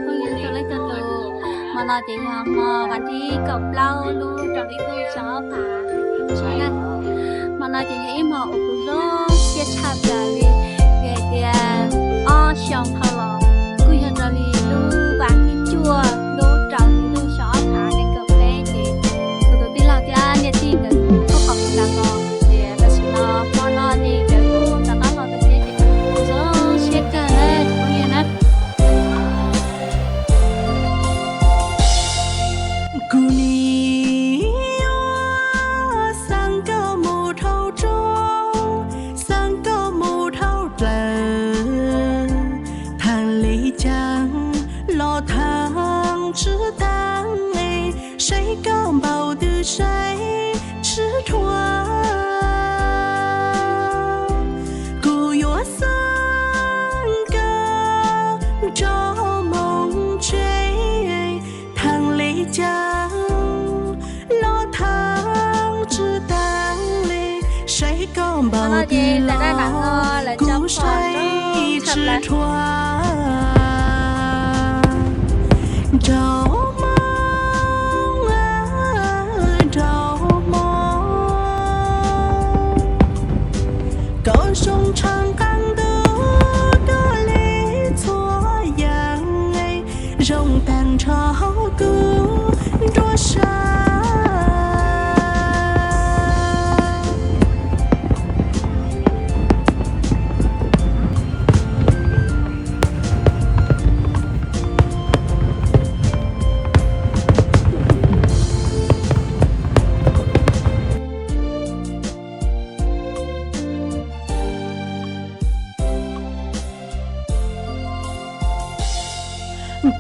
không yên cho lấy cho lù mà nói thì mà bạn đi cặp lâu lu cho đi tu xóa phá chỉ nè mà nói thì em họ cũng rất chia chạp ra đi về thì xong thôi là cứ hiện ra đi lu bạn đi chùa lu trò đi tu xóa phá để cặp lên thì từ từ là thì anh đi tin được có học là ngon thì ta sẽ nó mà nói thì để cũng ta nói là thế thì rất chia cả hết không yên á sang cơ mù thâu trâu sang cơ mù thâu trờ thằng lý chàng lo thang chữ tang ấy say cơ bầu từ say chữ thoa cụ yếu sang cơ cho mong chơi thằng lý chàng lo thang chữ tang lệ say cơ bầu từ lo cụ say chữ thoa trâu có sông trăng căng đứa có lý chúa yang ấy rồng tàn trao cứu đua xa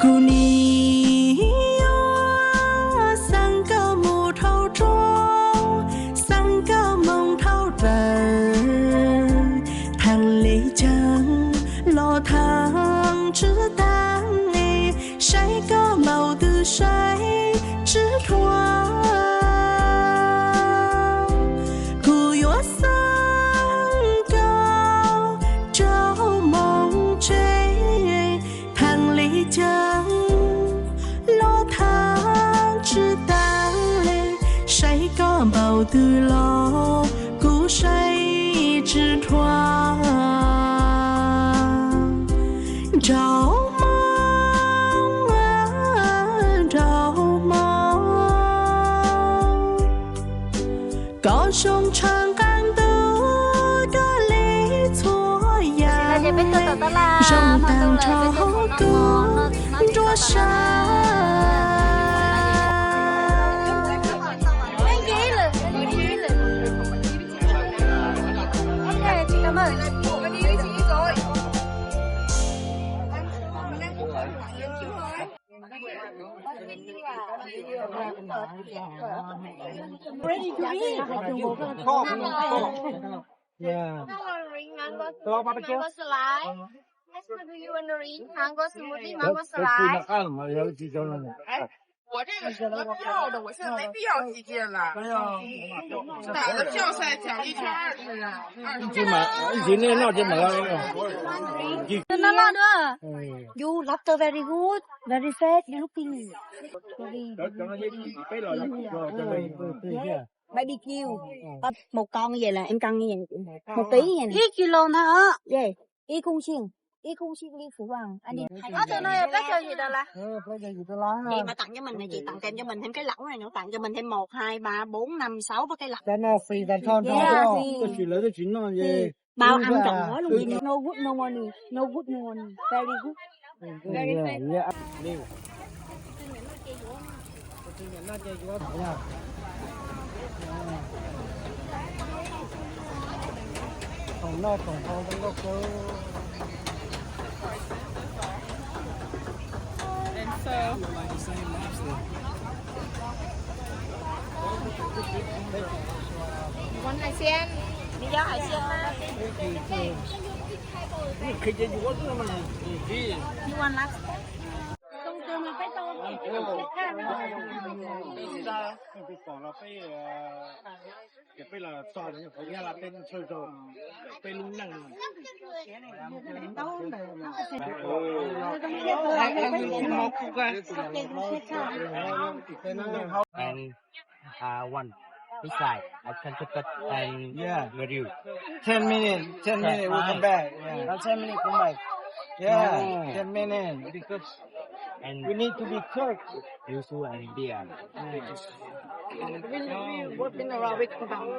cô ni sang cơ mù thâu trâu sang cơ mong thâu trờ thằng lý chàng lo thang chữ tang ấy say cơ màu từ say chữ thoa cụ yếu sang cao trao mong chơi thằng lý chàng lo thang chữ tang lệ say có bầu từ lo cú say chữ thoa trao mong có sông trăng căng tư có lý chúa yang rồng tàn trao cứu đua xa cảm ơn Ready to eat. Yeah. Hello, barbecue. Mango slide. What do you want to eat? Mango smoothie, mango 这去 slide. 那看了吗？有几周了呢？我这个是合票的，我现在没必要提件了。打的票赛奖励券20啊，20。一起买，一起那闹起买了那个。nó lo nữa You lobster very good, very fresh, looking. BBQ. Một con như vậy là em cân như vậy, 1 ký như vậy nè. 1 kilo nữa Vậy, y cung xiên đi Phủ Hoàng. Anh đi. có từ nơi bé chơi gì đâu là Chị mà tặng cho mình này, chị tặng kèm cho mình thêm cái lẩu này nữa, tặng cho mình thêm 1, 2, 3, 4, 5, 6 với cái lẩu.在那飞在船上，这去来的群呢也。 Bao ăn trọn gói luôn. No good, no money, no good, no money. Very good. Very fresh. Tổng nó tổng thầu trong đó có. And so. Món hải鲜. Đi ra hải鲜mà. Khi chơi vô đó mà gì? you want lobster tôm tôm mà phải tôm cái phòng là phải cái phải là xoa được phải là tên chơi rồi phải luôn năng And one this side I can put that and Yeah. with you 10 minutes. 10 minutes. We'll come back. Yeah. 10 minutes come back Yeah. Oh. 10 minutes because and we need to be quick. yuzu and beer What been around with about?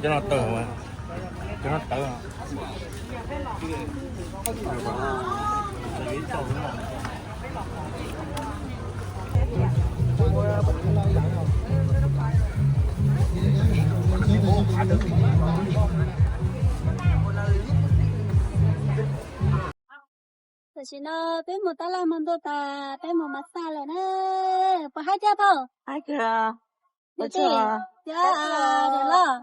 cho nó tờ mà cho nó tờ Tại vì nó tới một tá la măng đô ta tới một massage là nó có hai cha thôi. Ai kìa. Được chưa? Dạ, được rồi.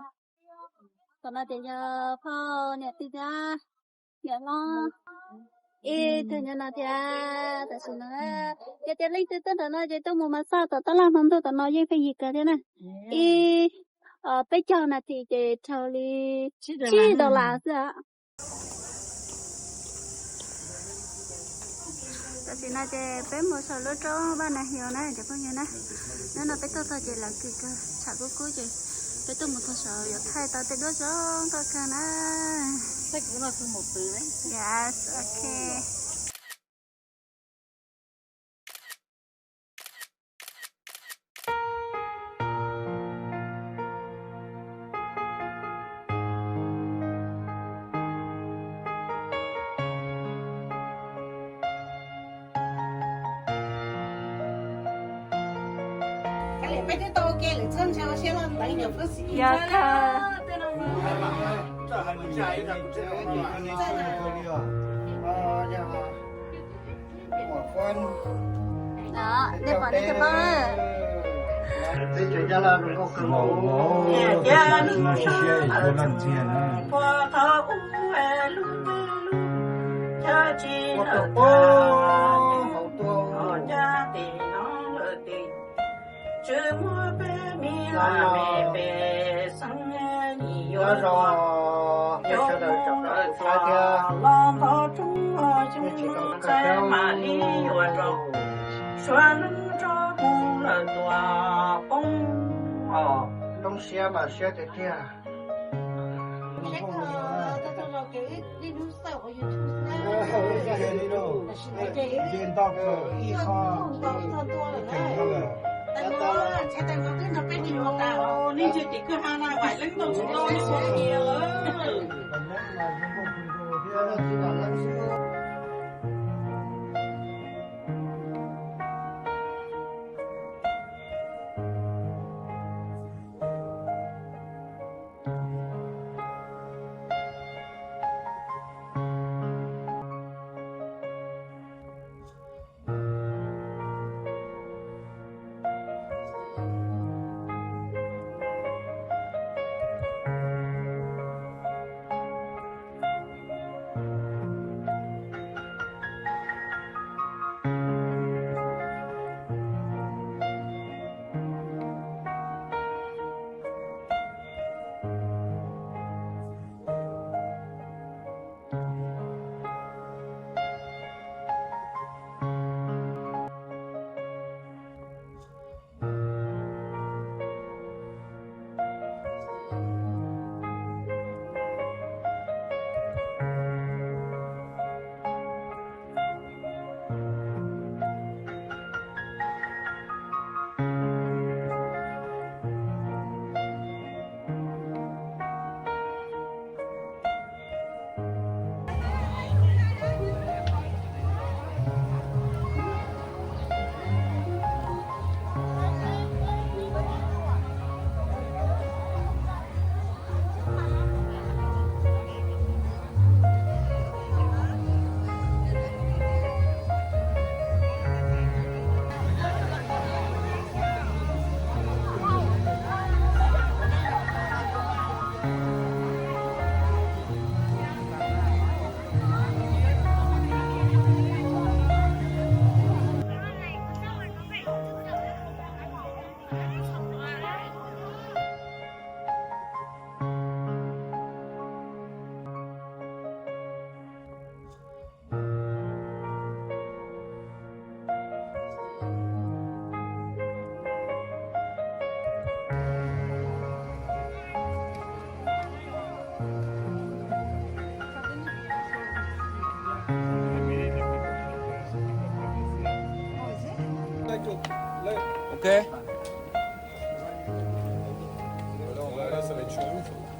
Còn là tiền cho phô nè tí ra. Dạ nó. Ý thì như nó thì tại vì nó cái tiền linh tư đó nó tới một massage tá la măng đô ta nó gì phải gì cả thế này. Ý bây giờ là thì cho đi chỉ đồ là gì tại vì nó chỉ bé một số lúc cho bạn này hiểu này chỉ có như này nên là bé tôi thôi chỉ là cái chả có cuối chỉ bé tôi một số số giờ thay tao tới đó rồi tao cả này Sách cũng là không một từ đấy. yes okay Bây giờ tôi kêu là chân cháu sẽ là mấy nhiều phút gì. dạ thà đó để bỏ đi cho bơ Thế chuyện ra là có cơ hội. Nó sẽ cho lần tiền á. Đông xe mà xe thế kia. Điện tóc y kho. Nên chỉ cứ hai ngày phải lên tàu chúng tôi xuống nhiều Ok. Allora, adesso le 5.